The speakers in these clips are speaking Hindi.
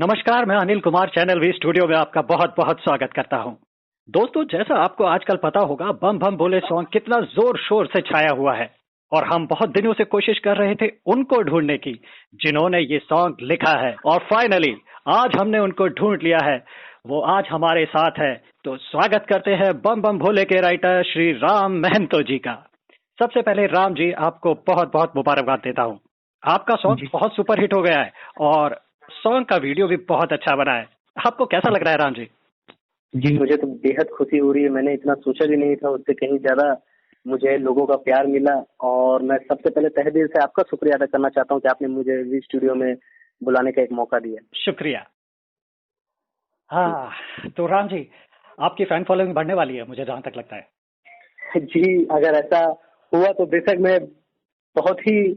नमस्कार, मैं Anil Kumar channel V studio में आपका बहुत बहुत स्वागत करता हूं। दोस्तों, जैसा आपको आजकल पता होगा, बम बम बोले सॉन्ग कितना जोर शोर से छाया हुआ है और हम बहुत दिनों से कोशिश कर रहे थे उनको ढूंढने की जिन्होंने ये सॉन्ग लिखा है और फाइनली आज हमने उनको ढूंढ लिया है। वो आज हमारे साथ है, तो स्वागत करते हैं बम बम भोले के राइटर श्री राम महंतो जी का। सबसे पहले राम जी, आपको बहुत बहुत मुबारकबाद देता हूँ। आपका सॉन्ग जी बहुत सुपर हिट हो गया है और सॉन्ग का वीडियो भी बहुत अच्छा बना है। आपको कैसा लग रहा है राम जी? जी मुझे तो बेहद खुशी हो रही है। मैंने इतना सोचा भी नहीं था, उससे कहीं ज्यादा मुझे लोगों का प्यार मिला। और मैं सबसे पहले तहे दिल से आपका शुक्रिया अदा करना चाहता हूँ कि आपने मुझे वी स्टूडियो में बुलाने का एक मौका दिया। शुक्रिया। जी हाँ, तो राम जी, आपकी फैन फॉलोइंग बढ़ने वाली है मुझे जहां तक लगता है। जी, अगर ऐसा हुआ तो बेशक मैं बहुत ही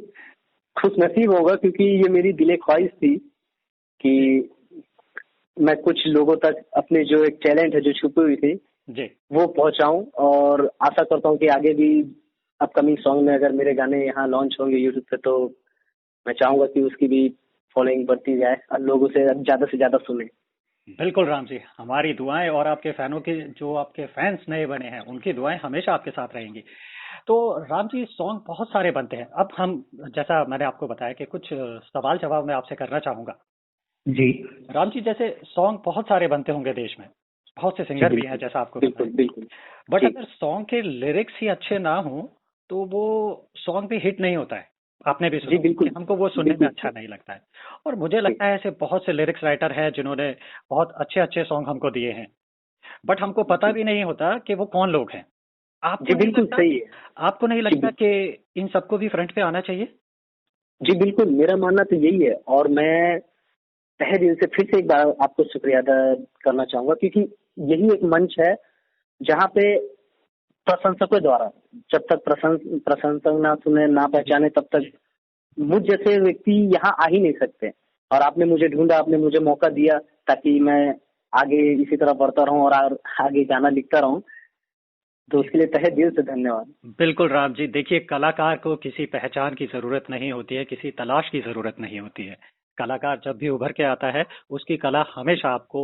खुश नसीब होगा, क्योंकि ये मेरी दिले ख्वाहिश थी कि मैं कुछ लोगों तक अपने जो एक टैलेंट है जो छुपी हुई थी जी, वो पहुंचाऊं। और आशा करता हूं कि आगे भी अपकमिंग सॉन्ग में अगर मेरे गाने यहाँ लॉन्च होंगे यूट्यूब पे, तो मैं चाहूंगा कि उसकी भी फॉलोइंग बढ़ती जाए और लोग उसे ज्यादा से ज्यादा सुने। बिल्कुल राम जी, हमारी दुआएं और आपके फैनों के जो आपके फैंस नए बने हैं उनकी दुआएं हमेशा आपके साथ रहेंगी। तो राम जी, सॉन्ग बहुत सारे बनते हैं। अब हम, जैसा मैंने आपको बताया कि कुछ सवाल जवाब मैं आपसे करना चाहूंगा। जी राम जी, जैसे सॉन्ग बहुत सारे बनते होंगे देश में, बहुत से जी सिंगर भी हैं बिल्कुल जैसा आपको पता बिल्कुल है। बिल्कुल। बट जी अगर सॉन्ग के लिरिक्स ही अच्छे ना हो तो वो सॉन्ग भी हिट नहीं होता है। आपने भी जी सुना कि बिल्कुल हमको वो सुनने में बिल्कुल। अच्छा नहीं लगता है। और मुझे जी लगता है ऐसे बहुत से लिरिक्स राइटर हैं जिन्होंने बहुत अच्छे अच्छे सॉन्ग हमको दिए हैं, बट हमको पता जी भी नहीं होता कि वो कौन लोग हैं। आपको जी नहीं बिल्कुल लगता सही है। आपको नहीं जी लगता कि इन सबको भी फ्रंट पे आना चाहिए? जी बिल्कुल, मेरा मानना तो यही है। और मैं तहे दिल से फिर से एक बार आपको शुक्रिया अदा करना चाहूंगा, क्योंकि यही एक मंच है जहाँ पे प्रशंसकों द्वारा, जब तक प्रशंसक ना सुने ना जी, पहचाने तब तक मुझ जैसे व्यक्ति यहाँ आ ही नहीं सकते। और आपने मुझे ढूंढा, आपने मुझे मौका दिया ताकि मैं आगे इसी तरह बढ़ता रहूं और आगे गाना लिखता रहूं। तो जी, उसके लिए तहे दिल से धन्यवाद। बिल्कुल राम जी। देखिए, कलाकार को किसी पहचान की जरूरत नहीं होती है, किसी तलाश की जरूरत नहीं होती है। कलाकार जब भी उभर के आता है, उसकी कला हमेशा आपको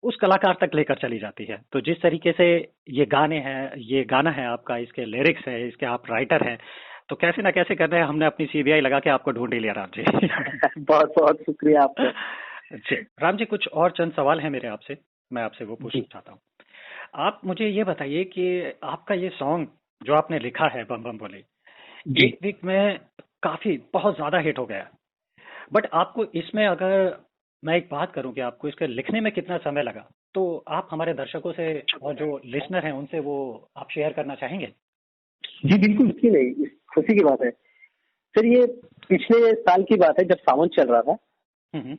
उस कलाकार तक लेकर चली जाती है। तो जिस तरीके से ये गाने हैं, ये गाना है आपका, इसके लिरिक्स है, इसके आप राइटर हैं, तो कैसे ना कैसे करने हमने अपनी सीबीआई लगा के आपको ढूंढ ही लिया राम जी। बहुत बहुत शुक्रिया आपका। जी राम जी, कुछ और चंद सवाल है मेरे आपसे, मैं आपसे वो पूछना जी चाहता हूँ। आप मुझे ये बताइए कि आपका ये सॉन्ग जो आपने लिखा है बम बम बोले, जी एक वीक में काफी बहुत ज्यादा हिट हो गया। बट आपको इसमें, अगर मैं एक बात करूं कि आपको इसके लिखने में कितना समय लगा, तो आप हमारे दर्शकों से और जो लिसनर हैं उनसे वो आप शेयर करना चाहेंगे? जी बिल्कुल, क्यों नहीं, इस खुशी की बात है। सर, ये पिछले साल की बात है जब सावन चल रहा था। हम्म।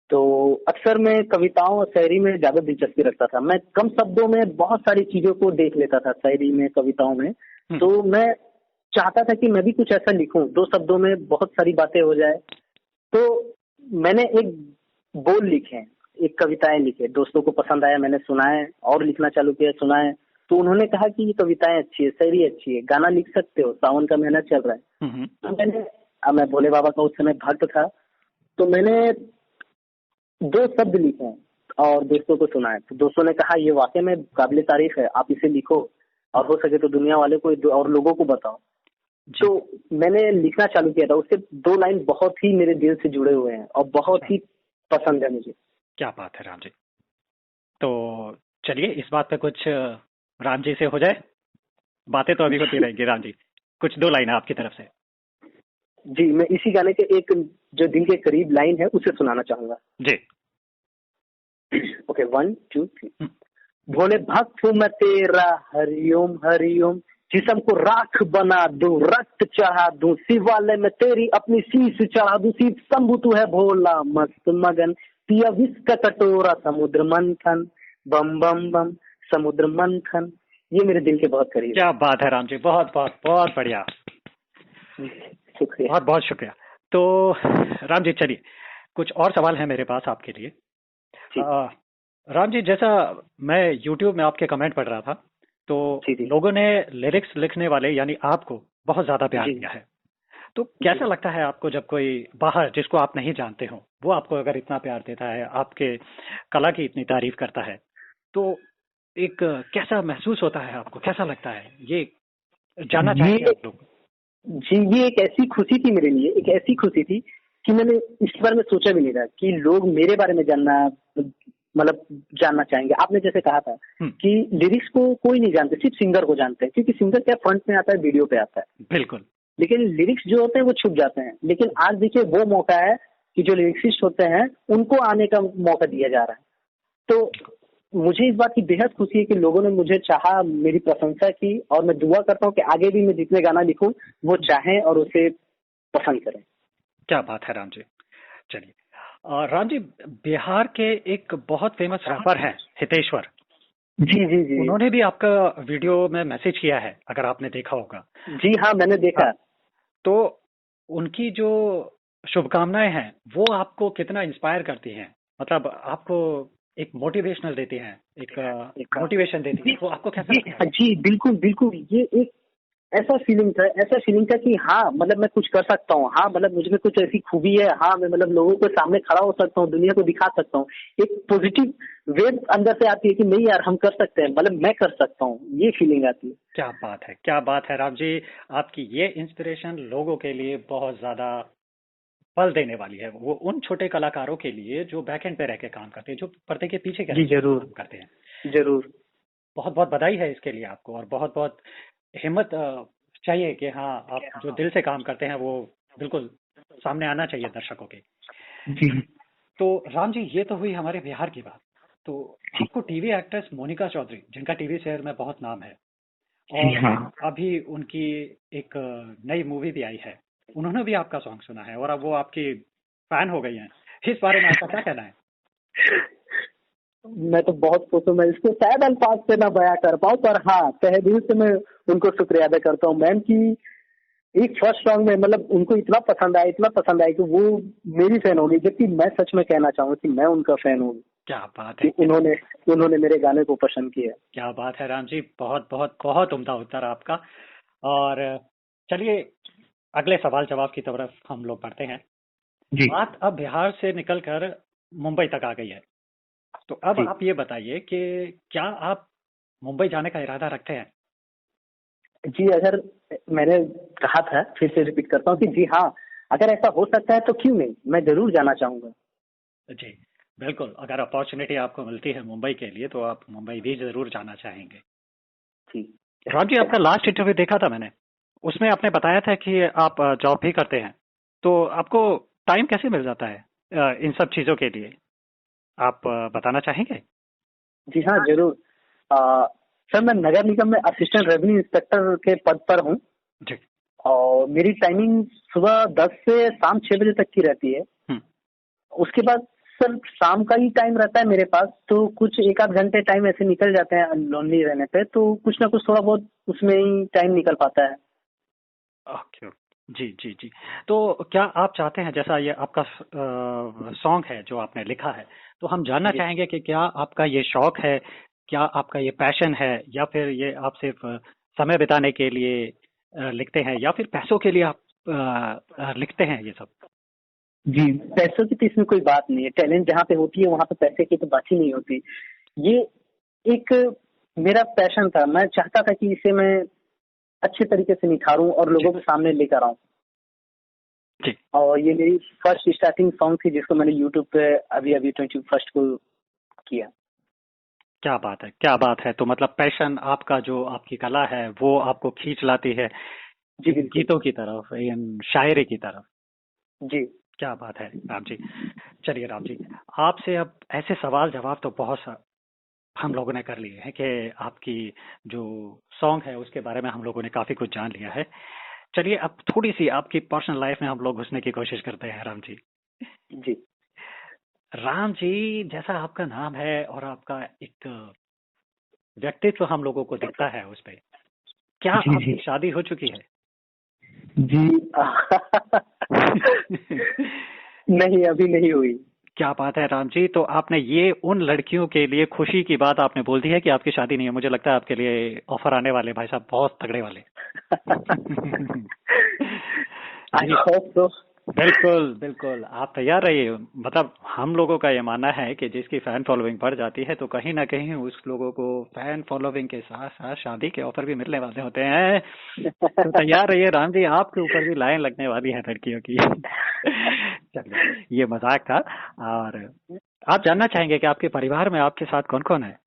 तो अक्सर मैं कविताओं और शायरी में ज्यादा दिलचस्पी रखता था। मैं कम शब्दों में बहुत सारी चीजों को देख लेता था, शायरी में, कविताओं में। तो हम्म। मैं चाहता था कि मैं भी कुछ ऐसा लिखूं, दो शब्दों में बहुत सारी बातें हो जाए। तो मैंने एक बोल लिखे, एक कविताएं लिखे, दोस्तों को पसंद आया, मैंने सुनाए और लिखना चालू किया, सुनाए। तो उन्होंने कहा कि ये कविताएं अच्छी है, शायरी अच्छी है, गाना लिख सकते हो, सावन का महीना चल रहा है। हम्म। तो मैं भोले बाबा का उस समय भक्त था। तो मैंने दो शब्द लिखे हैं और दोस्तों को सुनाए। तो दोस्तों ने कहा ये वाकई में काबिले तारीफ है, आप इसे लिखो और हो सके तो दुनिया वाले को और लोगों को बताओ। जी। तो मैंने लिखना चालू किया था। उससे दो लाइन बहुत ही मेरे दिल से जुड़े हुए हैं और बहुत अच्छा, ही पसंद है मुझे। क्या बात है राम जी। तो चलिए, इस बात पे कुछ राम जी से हो जाए। बातें तो अभी होती जी रहेंगी राम जी। कुछ दो लाइन आपकी तरफ से। जी, मैं इसी गाने के एक जो दिल के करीब लाइन है उसे सुनाना चाहूंगा। जी। Okay, one two three. हम्म। भोले भक्त हूँ मैं तेरा, हरिओम हरिओम। जिस्म को राख बना दूं, रक्त चढ़ा दूं, शिवालय में तेरी अपनी शीश चढ़ा दूं। शिव शंभु तू है भोला मस्त मगन, पिया विष का कटोरा समुद्र मंथन, बम बम बम समुद्र मंथन। ये मेरे दिल के बहुत करीब है। क्या बात है राम जी, बहुत बहुत बहुत बढ़िया। शुक्रिया। बहुत बहुत शुक्रिया। तो राम जी, चलिए, कुछ और सवाल है मेरे पास आपके लिए। जी राम जी, जैसा मैं YouTube में आपके कमेंट पढ़ रहा था, तो जी जी लोगों ने लिरिक्स लिखने वाले यानी आपको बहुत ज्यादा प्यार जी दिया है। तो कैसा लगता है आपको जब कोई बाहर जिसको आप नहीं जानते हो वो आपको अगर इतना प्यार देता है, आपके कला की इतनी तारीफ करता है, तो एक कैसा महसूस होता है आपको, कैसा लगता है ये जानना चाहेंगे ये आप लोग। जी, ये एक ऐसी खुशी थी मेरे लिए, एक ऐसी खुशी थी कि मैंने इस बारे में सोचा भी नहीं था कि लोग मेरे बारे में मतलब जानना चाहेंगे। आपने जैसे कहा था कि लिरिक्स को कोई नहीं जानते, सिर्फ सिंगर को जानते हैं, क्योंकि सिंगर क्या फ्रंट में आता है, वीडियो पे आता है। बिल्कुल। लेकिन लिरिक्स जो होते हैं वो छुप जाते हैं। लेकिन आज देखिए वो मौका है कि जो लिरिक्सिस्ट होते हैं उनको आने का मौका दिया जा रहा है। तो मुझे इस बात की बेहद खुशी है कि लोगों ने मुझे चाहा, मेरी प्रशंसा की, और मैं दुआ करता हूँ कि आगे भी मैं जितने गाना लिखूं वो चाहें और उसे पसंद करें। क्या बात है राम जी। चलिए राम जी, बिहार के एक बहुत फेमस रैपर हैं हितेश्वर। जी जी जी। उन्होंने भी आपका वीडियो में मैसेज किया है, अगर आपने देखा होगा। जी हाँ, मैंने देखा। तो उनकी जो शुभकामनाएं हैं वो आपको कितना इंस्पायर करती हैं, मतलब आपको एक मोटिवेशनल देती हैं, एक मोटिवेशन देती है, वो आपको कैसा लगता है? जी बिल्कुल बिल्कुल, ये एक ऐसा फीलिंग था कि हाँ मतलब मैं कुछ कर सकता हूँ, हाँ मतलब मुझ में कुछ ऐसी खूबी है, हाँ मैं मतलब लोगों के सामने खड़ा हो सकता हूँ, दुनिया को दिखा सकता हूँ। एक पॉजिटिव वेव अंदर से आती है कि नहीं यार हम कर सकते हैं, मतलब मैं कर सकता हूँ, ये फीलिंग आती है। क्या बात है, क्या बात है राम जी। आपकी ये इंस्पिरेशन लोगों के लिए बहुत ज्यादा बल देने वाली है, वो उन छोटे कलाकारों के लिए जो बैक एंड पे रह के काम करते हैं, जो पर्दे के पीछे जी जरूर काम करते हैं। जरूर। बहुत बहुत बधाई है इसके लिए आपको, और बहुत बहुत हिम्मत चाहिए कि हाँ आप जो दिल से काम करते हैं वो बिल्कुल सामने आना चाहिए दर्शकों के। जी तो राम जी, ये तो हुई हमारे बिहार की बात। तो आपको टीवी एक्ट्रेस मोनिका चौधरी, जिनका टीवी शहर में बहुत नाम है, जी और हाँ। अभी उनकी एक नई मूवी भी आई है, उन्होंने भी आपका सॉन्ग सुना है और अब वो आपकी फैन हो गई हैं। इस बारे में आपका क्या कहना है? मैं तो बहुत खुश हूँ, मैं इसको शायद अल्फाज से ना बयां कर पाऊँ, पर हाँ तहे दिल से मैं उनको शुक्रिया अदा करता हूँ मैम की। एक फर्स्ट सॉन्ग में मतलब उनको इतना पसंद आया कि वो मेरी फैन हो गई, जबकि मैं सच में कहना चाहूंगा कि मैं उनका फैन हूँ क्या बात है, कि उन्होंने मेरे गाने को पसंद किया। क्या बात है राम जी, बहुत बहुत बहुत उम्दा उत्तर आपका। और चलिए अगले सवाल जवाब की तरफ हम लोग बढ़ते हैं। जी बात अब बिहार से निकलकर मुंबई तक आ गई है। तो अब जी आप ये बताइए कि क्या आप मुंबई जाने का इरादा रखते हैं? जी। अगर मैंने कहा था, फिर से रिपीट करता हूँ कि जी हाँ, अगर ऐसा हो सकता है तो क्यों नहीं, मैं जरूर जाना चाहूंगा। जी बिल्कुल, अगर अपॉर्चुनिटी आपको मिलती है मुंबई के लिए तो आप मुंबई भी जरूर जाना चाहेंगे। जी राम जी, आपका लास्ट इंटरव्यू देखा था मैंने, उसमें आपने बताया था कि आप जॉब भी करते हैं, तो आपको टाइम कैसे मिल जाता है इन सब चीजों के लिए, आप बताना चाहेंगे? जी हाँ जरूर। सर मैं नगर निगम में असिस्टेंट रेवेन्यू इंस्पेक्टर के पद पर हूँ, जी। और मेरी टाइमिंग सुबह 10 से शाम 6 बजे तक की रहती है। हम्म। उसके बाद सर शाम का ही टाइम रहता है मेरे पास, तो कुछ एक आध घंटे टाइम ऐसे निकल जाते हैं लोनली रहने पे, तो कुछ ना कुछ थोड़ा बहुत उसमें ही टाइम निकल पाता है। Okay okay. जी जी जी। तो क्या आप चाहते हैं, जैसा ये आपका सॉन्ग है जो आपने लिखा है, तो हम जानना जी चाहेंगे कि क्या आपका ये शौक है, क्या आपका ये पैशन है, या फिर ये आप सिर्फ समय बिताने के लिए लिखते हैं, या फिर पैसों के लिए आप लिखते हैं ये सब? जी, पैसों की तो इसमें कोई बात नहीं है, टैलेंट जहाँ पे होती है वहाँ पे पैसे की तो बात ही नहीं होती। ये एक मेरा पैशन था, मैं चाहता था कि इसे मैं अच्छे तरीके से निखारूं और जी लोगों के सामने लेकर आऊं। जी। और ये मेरी फर्स्ट स्टार्टिंग सॉन्ग थी जिसको मैंने यूट्यूब पे अभी अभी 21 को किया। क्या बात है, क्या बात है। तो मतलब पैशन आपका, जो आपकी कला है वो आपको खींच लाती है जी इन बिल्कुल। गीतों की तरफ, इन शायरी की तरफ। जी क्या बात है राम जी। चलिए राम जी, आपसे अब ऐसे सवाल जवाब तो बहुत हम लोगों ने कर लिए हैं कि आपकी जो सॉन्ग है उसके बारे में हम लोगों ने काफी कुछ जान लिया है। चलिए अब थोड़ी सी आपकी पर्सनल लाइफ में हम लोग घुसने की कोशिश करते हैं राम जी। जी राम जी, जैसा आपका नाम है और आपका एक व्यक्तित्व हम लोगों को दिखता है उस पे, क्या जी आपकी जी शादी हो चुकी है? जी। नहीं अभी नहीं हुई। क्या बात है राम जी, तो आपने ये उन लड़कियों के लिए खुशी की बात आपने बोल दी है कि आपकी शादी नहीं है। मुझे लगता है आपके लिए ऑफर आने वाले भाई साहब बहुत तगड़े वाले। आई होप तो। बिल्कुल बिल्कुल, आप तैयार रहिए। मतलब हम लोगों का ये मानना है कि जिसकी फैन फॉलोइंग बढ़ जाती है तो कहीं ना कहीं उस लोगों को फैन फॉलोइंग के साथ साथ शादी के ऑफर भी मिलने वाले होते हैं। तो तैयार रहिए राम जी, आपके ऊपर भी लाइन लगने वाली है लड़कियों की। चलिए, ये मजाक था। और आप जानना चाहेंगे कि आपके परिवार में आपके साथ कौन कौन है?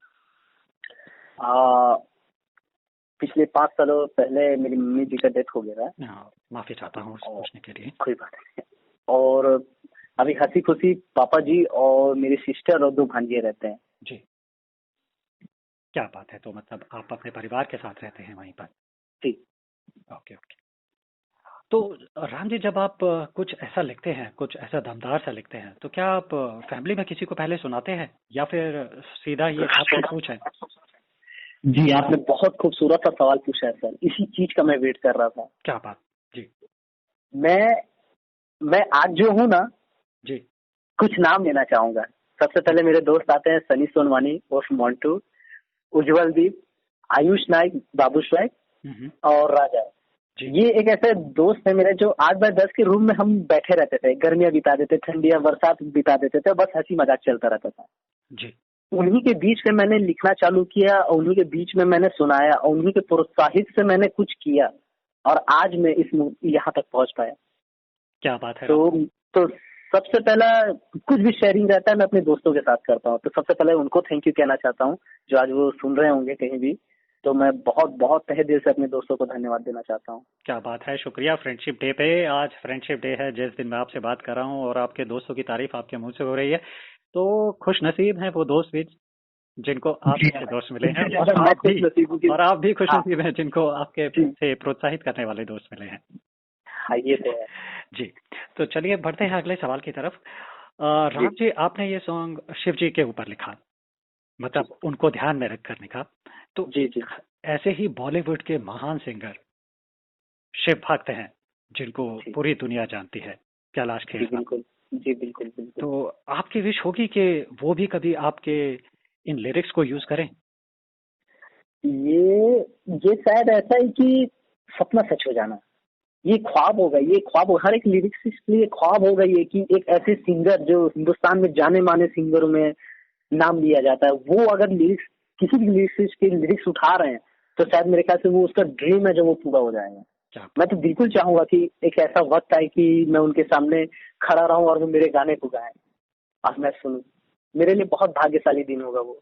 आ, पिछले 5 सालों पहले मेरी मम्मी जी का डेथ हो गया था। माफी चाहता हूँ और पूछने के लिए। कोई बात नहीं। और अभी हंसी खुशी पापा जी और मेरी सिस्टर और 2 भांजे रहते हैं। जी, क्या बात है। तो मतलब आप अपने परिवार के साथ रहते हैं वहीं पर? जी। Okay okay. तो राम जी, जब आप कुछ ऐसा लिखते हैं, कुछ ऐसा दमदार सा लिखते हैं, तो क्या आप फैमिली में किसी को पहले सुनाते हैं या फिर सीधा ये आपकी सोच है? जी, आपने बहुत खूबसूरत सा सवाल पूछा है सर, इसी चीज का मैं वेट कर रहा था। क्या बात। जी मैं आज जो हूँ ना, जी। कुछ नाम लेना चाहूंगा। सबसे पहले मेरे दोस्त आते हैं, सनी सोनवानी उर्फ मोन्टू, उज्जवल दीप, आयुष नाइक, बाबूश नाइक और राजा। ये एक ऐसे दोस्त है मेरे जो 8x10 के रूम में हम बैठे रहते थे, गर्मियां बिता देते, ठंडियां बरसात बिता देते थे, बस हंसी मजाक चलता रहता था जी। उन्हीं के बीच में मैंने लिखना चालू किया, और उन्हीं के बीच में मैंने सुनाया, और उन्हीं के प्रोत्साहित से मैंने कुछ किया, और आज मैं इस यहाँ तक पहुंच पाया। क्या बात है। तो सबसे पहला कुछ भी शेयरिंग रहता है मैं अपने दोस्तों के साथ करता हूँ, तो सबसे पहले उनको थैंक यू कहना चाहता हूँ जो आज वो सुन रहे होंगे कहीं भी। तो मैं बहुत बहुत तहे दिल से अपने दोस्तों को धन्यवाद देना चाहता हूँ। क्या बात है, शुक्रिया। फ्रेंडशिप डे पे, आज फ्रेंडशिप डे है जिस दिन मैं आपसे बात कर रहा हूँ और आपके दोस्तों की तारीफ आपके मुंह से हो रही है, तो खुश नसीब हैं वो दोस्त भी जिनको आप जैसे दोस्त मिले हैं, और आप भी खुश नसीब हैं जिनको आपके से प्रोत्साहित करने वाले दोस्त मिले हैं। हाँ, ये तो है जी। तो चलिए बढ़ते हैं अगले सवाल की तरफ। राम जी, आपने ये सॉन्ग शिव जी के ऊपर लिखा, मतलब उनको ध्यान में रख कर लिखा। तो जी जी। ऐसे ही बॉलीवुड के महान सिंगर शिव भक्त हैं जिनको पूरी दुनिया जानती है, कैलाश खेर साहब। बिल्कुल जी, बिल्कुल बिल्कुल। तो आपकी विश होगी कि वो भी कभी आपके इन लिरिक्स को यूज करें? ये शायद ऐसा है कि सपना सच हो जाना, ये ख्वाब होगा, ये ख्वाब होगा, हर एक लिरिक्सिस्ट के लिए ख्वाब होगा ये कि एक ऐसे सिंगर जो हिंदुस्तान में जाने माने सिंगरों में नाम लिया जाता है, वो अगर लिरिक्स किसी भी लिरिक्सिस्ट के लिरिक्स उठा रहे हैं तो शायद मेरे ख्याल से वो उसका ड्रीम है जो वो पूरा हो जाएगा। मैं तो बिल्कुल चाहूंगा कि एक ऐसा वक्त आए कि मैं उनके सामने खड़ा रहूं और वो मेरे गाने को गाएं और मैं सुनूं। मेरे लिए बहुत भाग्यशाली दिन होगा वो।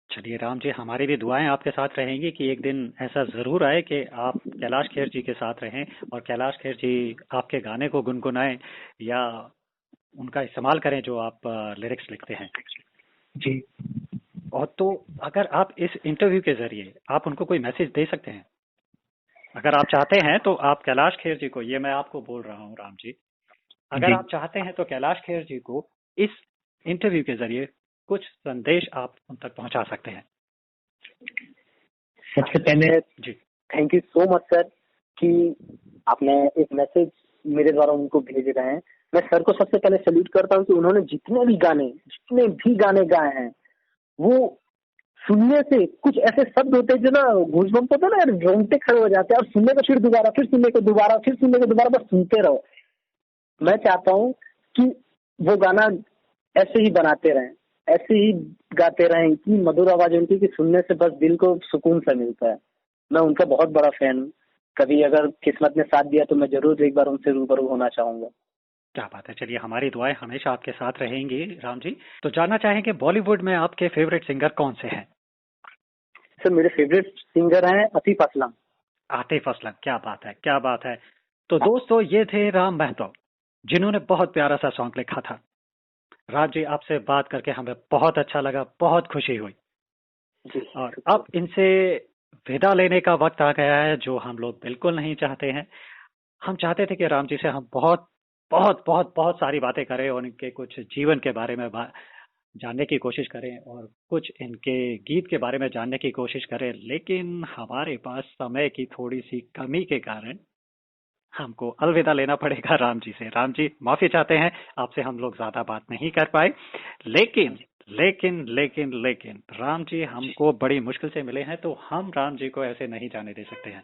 चलिए राम जी, हमारी भी दुआएं आपके साथ रहेंगी कि एक दिन ऐसा जरूर आए कि आप कैलाश खेर जी के साथ रहें और कैलाश खेर जी आपके गाने को गुनगुनाएं या उनका इस्तेमाल करें जो आप लिरिक्स लिखते हैं। जी। और तो अगर आप इस इंटरव्यू के जरिए आप उनको कोई मैसेज दे सकते हैं, अगर आप चाहते हैं तो आप कैलाश खेर जी को, ये मैं आपको बोल रहा हूँ राम जी, अगर आप चाहते हैं तो कैलाश खेर जी को इस इंटरव्यू के जरिए कुछ संदेश आप उन तक पहुंचा सकते हैं। सबसे पहले जी, thank you so much sir कि आपने एक मैसेज मेरे द्वारा उनको भेज रहे हैं। मैं सर को सबसे पहले सैल्यूट करता हूँ कि उन्होंने जितने भी गाने गाए हैं वो सुनने से कुछ ऐसे शब्द होते हैं जो ना गूज़बम्प होता है ना, रोंगटे खड़े हो जाते हैं, और सुनने को फिर दोबारा, फिर सुनने को दोबारा, फिर सुनने को दोबारा, बस सुनते रहो। मैं चाहता हूँ कि वो गाना ऐसे ही बनाते रहें, ऐसे ही गाते रहें कि मधुर आवाज उनकी कि सुनने से बस दिल को सुकून सा मिलता है। मैं उनका बहुत बड़ा फैन हूँ। कभी अगर किस्मत ने साथ दिया तो मैं जरूर एक बार उनसे रूबरू होना चाहूंगा। क्या बात है। चलिए, हमारी दुआएं हमेशा आपके साथ रहेंगी राम जी। तो जानना चाहेंगे बॉलीवुड में आपके फेवरेट सिंगर कौन से हैं? सर मेरे फेवरेट सिंगर हैं आतिफ असलम। आतिफ असलम, क्या बात है, क्या बात है। तो दोस्तों, ये थे राम महतो जिन्होंने बहुत प्यारा सा सॉन्ग लिखा था। राम जी, आपसे बात करके हमें बहुत अच्छा लगा, बहुत खुशी हुई। और अब इनसे विदा लेने का वक्त आ गया है जो हम लोग बिल्कुल नहीं चाहते हैं। हम चाहते थे कि राम जी से हम बहुत बहुत बहुत बहुत सारी बातें करें और इनके कुछ जीवन के बारे में जानने की कोशिश करें और कुछ इनके गीत के बारे में जानने की कोशिश करें, लेकिन हमारे पास समय की थोड़ी सी कमी के कारण हमको अलविदा लेना पड़ेगा राम जी से। राम जी, माफी चाहते हैं, आपसे हम लोग ज्यादा बात नहीं कर पाए, लेकिन लेकिन लेकिन लेकिन राम जी हमको बड़ी मुश्किल से मिले हैं, तो हम राम जी को ऐसे नहीं जाने दे सकते हैं।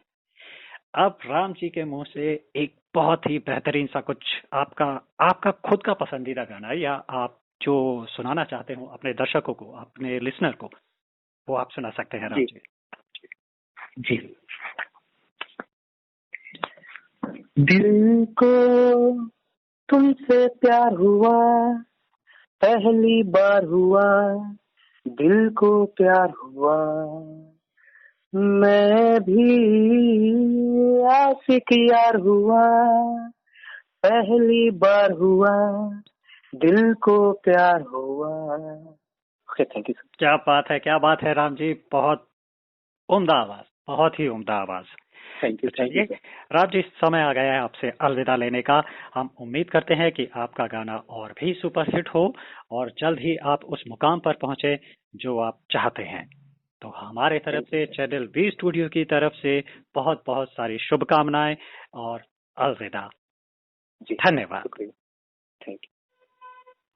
अब राम जी के मुंह से एक बहुत ही बेहतरीन सा कुछ आपका आपका खुद का पसंदीदा गाना या आप जो सुनाना चाहते हो अपने दर्शकों को, अपने लिसनर को, वो आप सुना सकते हैं राम जी जी। जी। दिल को तुमसे प्यार हुआ, पहली बार हुआ, दिल को प्यार हुआ, मैं भी आशिक यार हुआ, पहली बार हुआ, दिल को प्यार हुआ। Okay, thank you sir. क्या बात है राम जी, बहुत उम्दा आवाज, बहुत ही उम्दा आवाज। थैंक यू चलिए सर। राम जी, समय आ गया है आपसे अलविदा लेने का। हम उम्मीद करते हैं कि आपका गाना और भी सुपरहिट हो और जल्द ही आप उस मुकाम पर पहुंचे जो आप चाहते हैं। तो हमारे तरफ से, चैनल वी स्टूडियो की तरफ से बहुत बहुत सारी शुभकामनाएं और अलविदा। जी, धन्यवाद। शुक्रिया, थैंक यू।